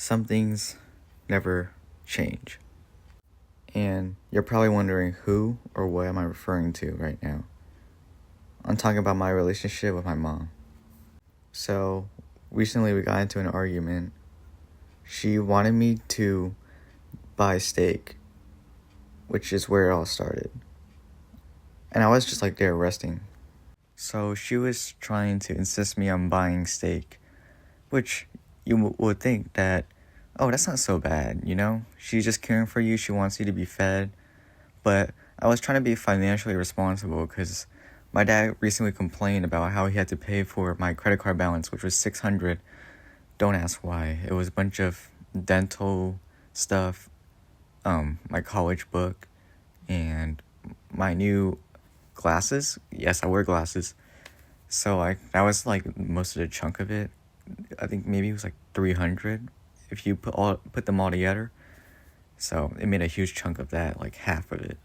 some things never change. And you're probably wondering who or what am I referring to right now. I'm talking about my relationship with my mom. So, recently we got into an argument. She wanted me to buy steak, which is where it all started. And I was just like there resting. So she was trying to insist me on buying steak, which you would think that, oh, that's not so bad, you know? She's just caring for you, she wants you to be fed. But I was trying to be financially responsible because my dad recently complained about how he had to pay for my credit card balance, which was $600. Don't ask why. It was a bunch of dental stuff, my college book, and my new glasses. Yes, I wear glasses. So that was like most of the chunk of it. I think maybe it was like 300 if you put them all together. So it made a huge chunk of that, like half of it.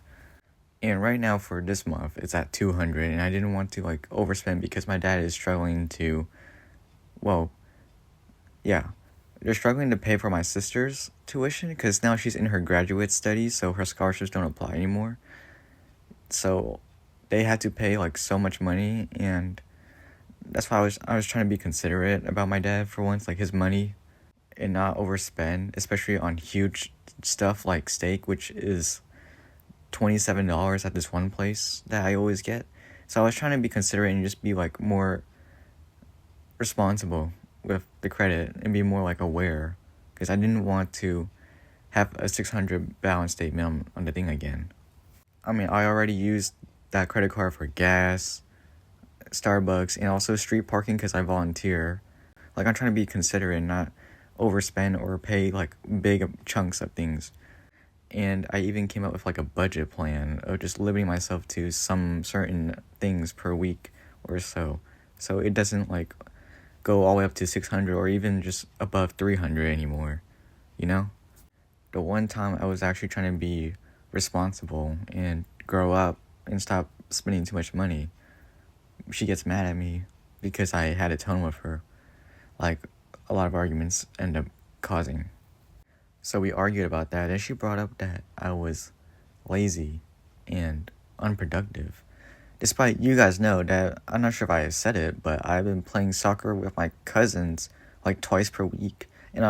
And right now for this month, it's at 200, and I didn't want to like overspend because my dad is struggling to, they're struggling to pay for my sister's tuition because now she's in her graduate studies, so her scholarships don't apply anymore. So they had to pay like so much money, and that's why I was trying to be considerate about my dad for once, like his money, and not overspend, especially on huge stuff like steak, which is $27 at this one place that I always get. So I was trying to be considerate and just be like more responsible with the credit and be more like aware, because I didn't want to have a 600 balance statement on the thing again. I mean, I already used that credit card for gas, Starbucks, and also street parking because I volunteer. Like, I'm trying to be considerate and not overspend or pay like big chunks of things. And I even came up with like a budget plan of just limiting myself to some certain things per week or so. So it doesn't like go all the way up to 600 or even just above 300 anymore, you know? The one time I was actually trying to be responsible and grow up and stop spending too much money, she gets mad at me because I had a tone with her. Like, a lot of arguments end up causing. So we argued about that, and she brought up that I was lazy and unproductive. Despite you guys know that, I'm not sure if I said it, but I've been playing soccer with my cousins like twice per week. And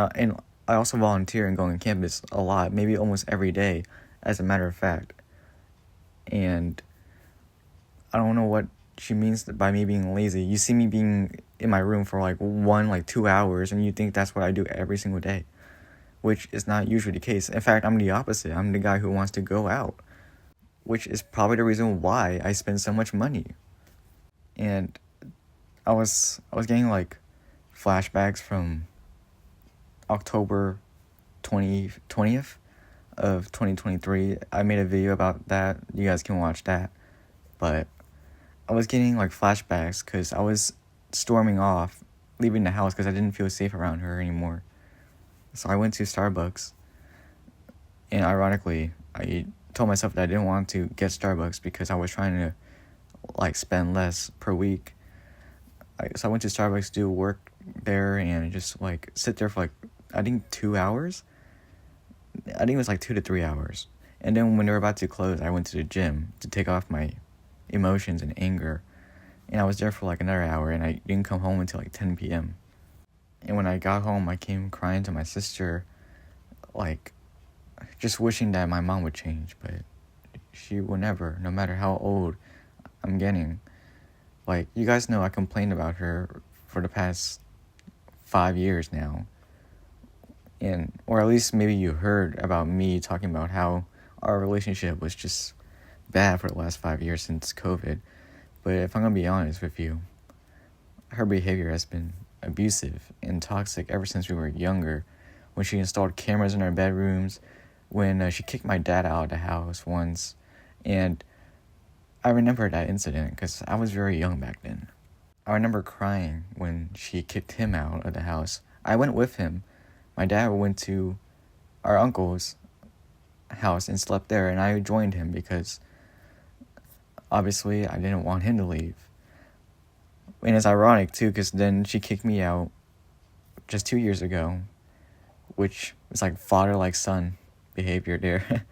I also volunteer and go on campus a lot, maybe almost every day, as a matter of fact. And I don't know what she means by me being lazy. You see me being in my room for like 2 hours, and you think that's what I do every single day, which is not usually the case. In fact, I'm the opposite. I'm the guy who wants to go out, which is probably the reason why I spend so much money. And I was getting like flashbacks from October 20th of 2023. I made a video about that. You guys can watch that. But I was getting like flashbacks because I was storming off, leaving the house because I didn't feel safe around her anymore. So I went to Starbucks, and ironically, I told myself that I didn't want to get Starbucks because I was trying to like spend less per week. So I went to Starbucks to do work there and just like sit there for like, I think 2 hours. I think it was like 2 to 3 hours. And then when they were about to close, I went to the gym to take off my emotions and anger. And I was there for like another hour, and I didn't come home until like 10 p.m. And when I got home, I came crying to my sister, like, just wishing that my mom would change, but she will never, no matter how old I'm getting. Like, you guys know I complained about her for the past 5 years now. Or at least maybe you heard about me talking about how our relationship was just bad for the last 5 years since COVID. But if I'm gonna be honest with you, her behavior has been abusive and toxic ever since we were younger. When she installed cameras in our bedrooms, when she kicked my dad out of the house once. And I remember that incident because I was very young back then. I remember crying when she kicked him out of the house. I went with him. My dad went to our uncle's house and slept there, and I joined him because obviously I didn't want him to leave. And it's ironic too, because then she kicked me out just 2 years ago which is like father like son behavior there.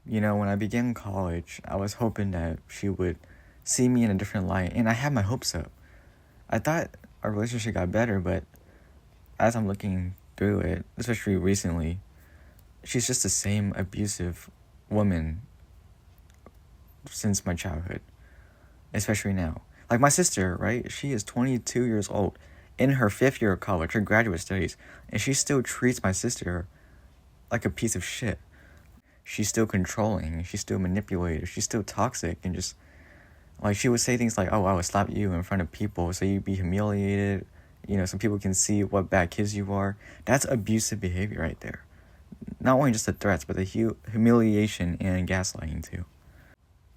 You know, when I began college, I was hoping that she would see me in a different light, and I had my hopes up. I thought our relationship got better, but as I'm looking through it, especially recently, she's just the same abusive woman since my childhood, especially now. Like my sister, right? She is 22 years old, in her 5th year of college, her graduate studies, and she still treats my sister like a piece of shit. She's still controlling, she's still manipulative, she's still toxic, and just, like, she would say things like, oh, I would slap you in front of people so you'd be humiliated, you know, so people can see what bad kids you are. That's abusive behavior right there. Not only just the threats, but the humiliation and gaslighting too.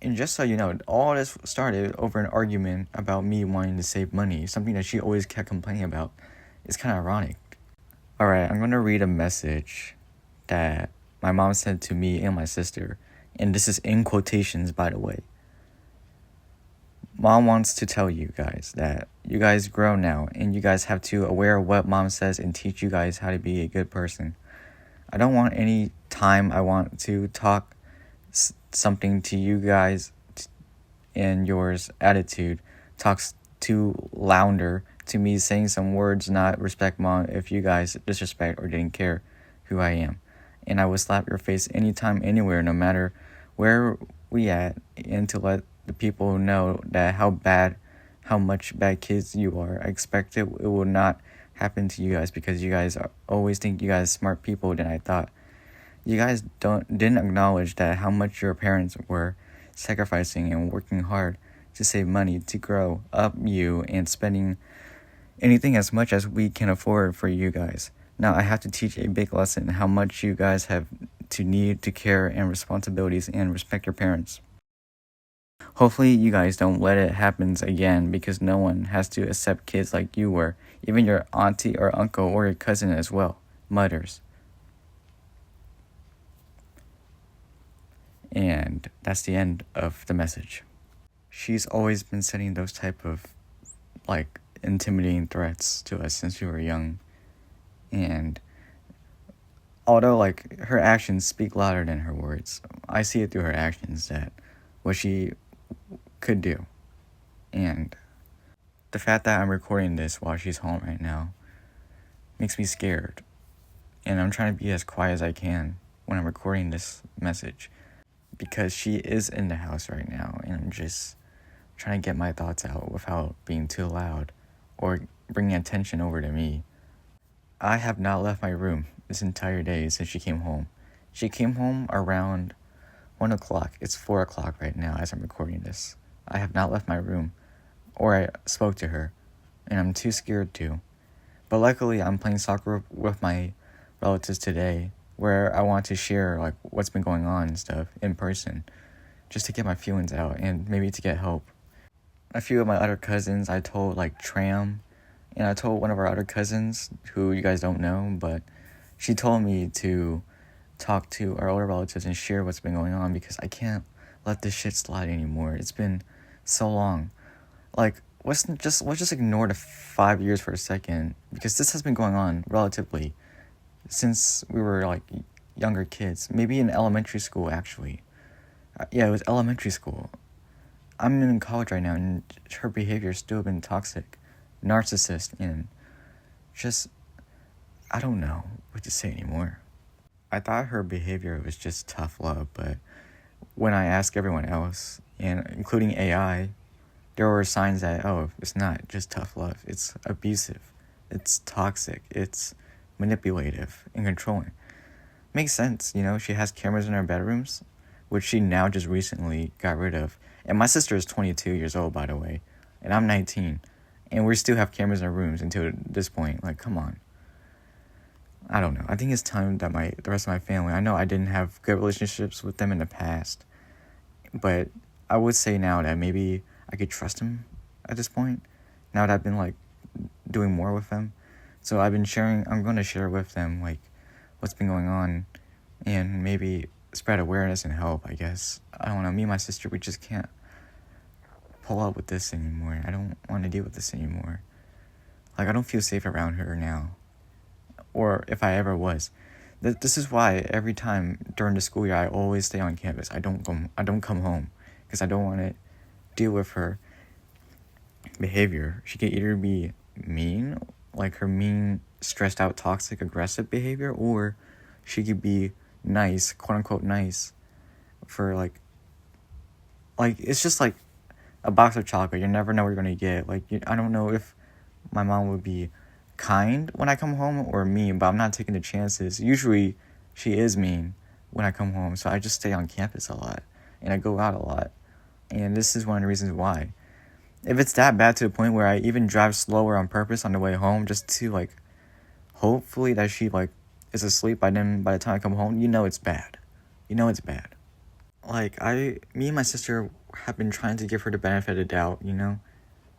And just so you know, all this started over an argument about me wanting to save money, something that she always kept complaining about. It's kind of ironic. Alright, I'm going to read a message that my mom sent to me and my sister, and this is in quotations, by the way. Mom wants to tell you guys that you guys grow now, and you guys have to aware of what mom says and teach you guys how to be a good person. I don't want any time I want to talk something to you guys and yours attitude talks too louder to me saying some words not respect mom if you guys disrespect or didn't care who I am. And I will slap your face anytime, anywhere, no matter where we at, and to let the people know that how much bad kids you are. I expect it will not happen to you guys because you guys always think you guys smart people than I thought. You guys didn't acknowledge that how much your parents were sacrificing and working hard to save money to grow up you and spending anything as much as we can afford for you guys. Now I have to teach a big lesson how much you guys have to need to care and responsibilities and respect your parents. Hopefully you guys don't let it happen again because no one has to accept kids like you were, even your auntie or uncle or your cousin as well. Mutters. And that's the end of the message. She's always been sending those type of, like, intimidating threats to us since we were young. And although, like, her actions speak louder than her words, I see it through her actions that what she could do. And the fact that I'm recording this while she's home right now makes me scared. And I'm trying to be as quiet as I can when I'm recording this message because she is in the house right now, and I'm just trying to get my thoughts out without being too loud or bringing attention over to me. I have not left my room this entire day since she came home. She came home around 1 o'clock. It's 4 o'clock right now as I'm recording this. I have not left my room, or I spoke to her, and I'm too scared to. But luckily, I'm playing soccer with my relatives today, where I want to share like what's been going on and stuff in person, just to get my feelings out and maybe to get help. A few of my other cousins, I told like Tram, and I told one of our other cousins, who you guys don't know, but she told me to talk to our older relatives and share what's been going on because I can't let this shit slide anymore. It's been so long. Like, let's just ignore the 5 years for a second because this has been going on relatively since we were like younger kids, maybe in elementary school actually. Yeah, it was elementary school. I'm in college right now, and her behavior has still been toxic, narcissist, and just, I don't know what to say anymore. I thought her behavior was just tough love, but when I asked everyone else, and including AI, there were signs that, oh, it's not just tough love. It's abusive. It's toxic. It's manipulative and controlling. Makes sense, you know, she has cameras in her bedrooms, which she now just recently got rid of. And my sister is 22 years old, by the way, and I'm 19. And we still have cameras in our rooms until this point. Like, come on. I don't know. I think it's time that the rest of my family, I know I didn't have good relationships with them in the past, but I would say now that maybe I could trust them at this point, now that I've been, like, doing more with them. So I'm going to share with them, like, what's been going on, and maybe spread awareness and help, I guess. I don't know, me and my sister, we just can't pull up with this anymore. I don't want to deal with this anymore. Like, I don't feel safe around her now. or if I ever was. This is why every time during the school year I always stay on campus. I don't come home because I don't want to deal with her behavior. She could either be mean, like her mean, stressed out, toxic, aggressive behavior, or she could be nice, quote unquote nice, for like it's just like a box of chocolate. You never know what you're gonna get. I don't know if my mom would be kind when I come home or mean, but I'm not taking the chances. Usually she is mean when I come home, so I just stay on campus a lot and I go out a lot. And this is one of the reasons why. If it's that bad to the point where I even drive slower on purpose on the way home just to hopefully that she is asleep by the time I come home, it's bad. It's bad. Me and my sister have been trying to give her the benefit of the doubt,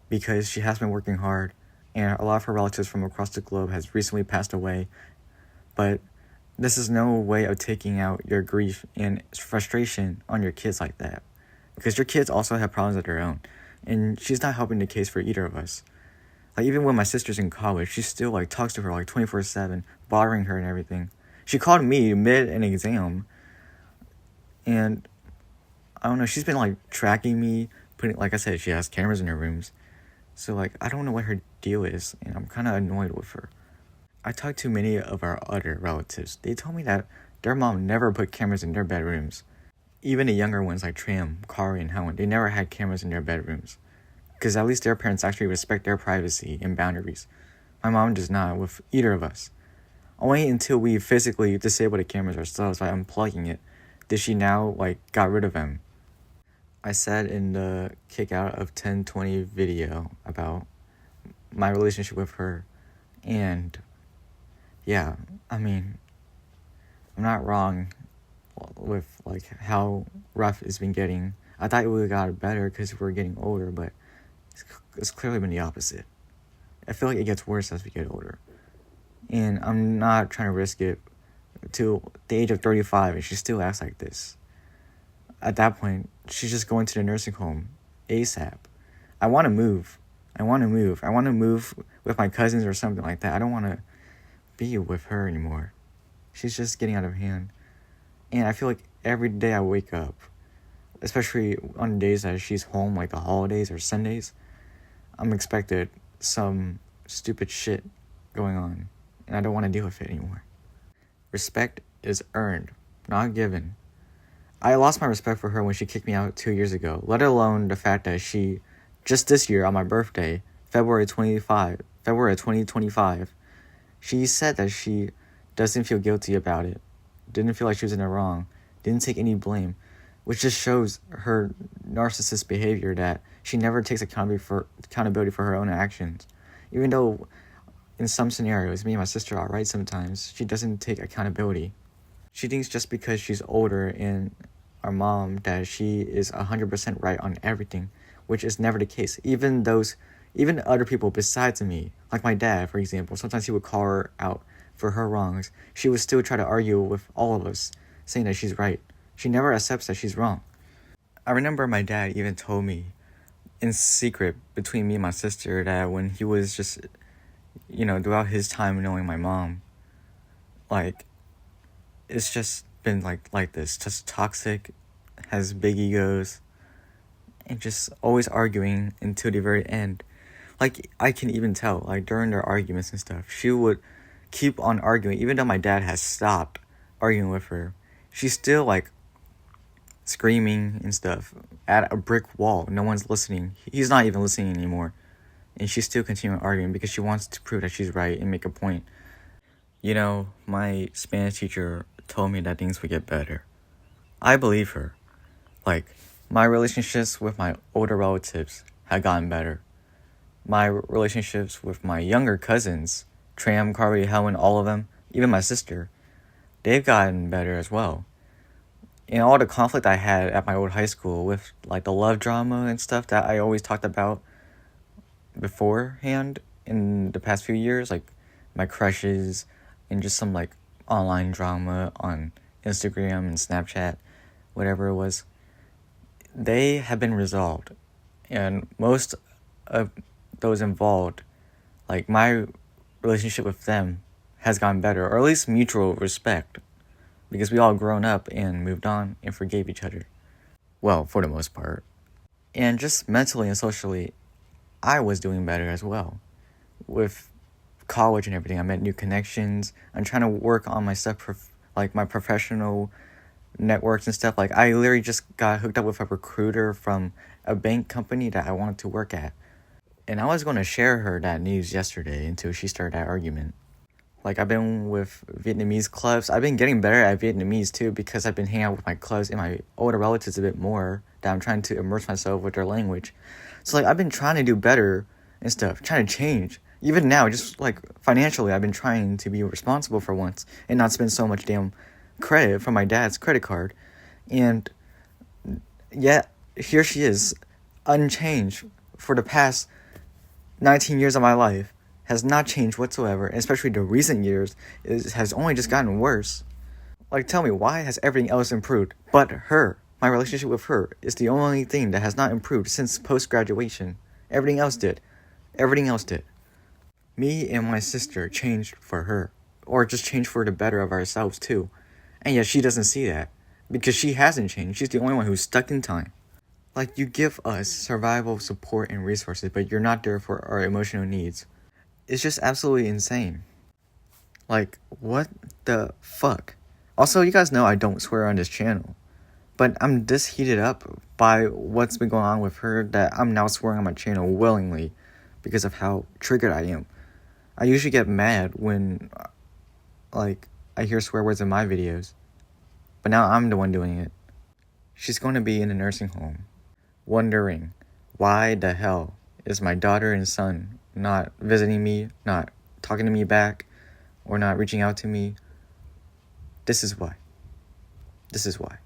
because she has been working hard and a lot of her relatives from across the globe has recently passed away. But this is no way of taking out your grief and frustration on your kids like that, because your kids also have problems of their own, and she's not helping the case for either of us. Even when my sister's in college, she still talks to her 24/7, bothering her and everything. She called me mid an exam, and I don't know, she's been tracking me, putting, like I said, she has cameras in her rooms. So I don't know what her deal is, and I'm kind of annoyed with her. I talked to many of our other relatives. They told me that their mom never put cameras in their bedrooms. Even the younger ones like Tram, Kari, and Helen, they never had cameras in their bedrooms. Because at least their parents actually respect their privacy and boundaries. My mom does not with either of us. Only until we physically disable the cameras ourselves by unplugging it did she now got rid of them. I said in the kick out of 1020 video about my relationship with her, and yeah, I'm not wrong with how rough it's been getting. I thought it would have got better because we're getting older, but it's clearly been the opposite. I feel like it gets worse as we get older, and I'm not trying to risk it to the age of 35 and she still acts like this. At that point, she's just going to the nursing home ASAP. I want to move. I want to move with my cousins or something like that. I don't want to be with her anymore. She's just getting out of hand. And I feel like every day I wake up, especially on days that she's home, like the holidays or Sundays, I'm expected some stupid shit going on. And I don't want to deal with it anymore. Respect is earned, not given. I lost my respect for her when she kicked me out 2 years ago, let alone the fact that she, just this year on my birthday, February 2025, she said that she doesn't feel guilty about it, didn't feel like she was in the wrong, didn't take any blame, which just shows her narcissist behavior that she never takes accountability for her own actions. Even though in some scenarios, me and my sister are right sometimes, she doesn't take accountability. She thinks just because she's older and our mom that she is 100% right on everything, which is never the case. Even other people besides me, like my dad, for example, sometimes he would call her out for her wrongs. She would still try to argue with all of us, saying that she's right. She never accepts that she's wrong. I remember my dad even told me in secret between me and my sister that when he was just, throughout his time knowing my mom, it's just been like this, just toxic, has big egos, and just always arguing until the very end. I can even tell, during their arguments and stuff, she would keep on arguing, even though my dad has stopped arguing with her. She's still screaming and stuff at a brick wall. No one's listening. He's not even listening anymore. And she's still continuing arguing because she wants to prove that she's right and make a point. My Spanish teacher told me that things would get better. I believe her. My relationships with my older relatives had gotten better. My relationships with my younger cousins, Tram, Carly, Helen, all of them, even my sister, they've gotten better as well. And all the conflict I had at my old high school with the love drama and stuff that I always talked about beforehand in the past few years, my crushes and just some online drama on Instagram and Snapchat, whatever it was, they have been resolved. And most of those involved, my relationship with them has gotten better, or at least mutual respect, because we all grown up and moved on and forgave each other. Well, for the most part. And just mentally and socially, I was doing better as well. With college and everything, I met new connections. I'm trying to work on my stuff, like my professional networks and stuff. Like, I literally just got hooked up with a recruiter from a bank company that I wanted to work at. And I was going to share her that news yesterday until she started that argument. Like, I've been with Vietnamese clubs. I've been getting better at Vietnamese, too, because I've been hanging out with my clubs and my older relatives a bit more, that I'm trying to immerse myself with their language. So, like, I've been trying to do better and stuff, trying to change. Even now, just, like, financially, I've been trying to be responsible for once and not spend so much damn credit from my dad's credit card. And yet, here she is, unchanged for the past 19 years of my life. Has not changed whatsoever, and especially the recent years, has only just gotten worse. Like, tell me, why has everything else improved but her? My relationship with her is the only thing that has not improved since post-graduation. Everything else did. Everything else did. Me and my sister changed for her, or just changed for the better of ourselves too. And yet she doesn't see that, because she hasn't changed. She's the only one who's stuck in time. Like, you give us survival support and resources, but you're not there for our emotional needs. It's just absolutely insane. Like, what the fuck? Also, you guys know I don't swear on this channel. But I'm this heated up by what's been going on with her that I'm now swearing on my channel willingly because of how triggered I am. I usually get mad when, like, I hear swear words in my videos. But now I'm the one doing it. She's going to be in a nursing home, wondering why the hell is my daughter and son not visiting me, not talking to me back, or not reaching out to me. This is why. This is why.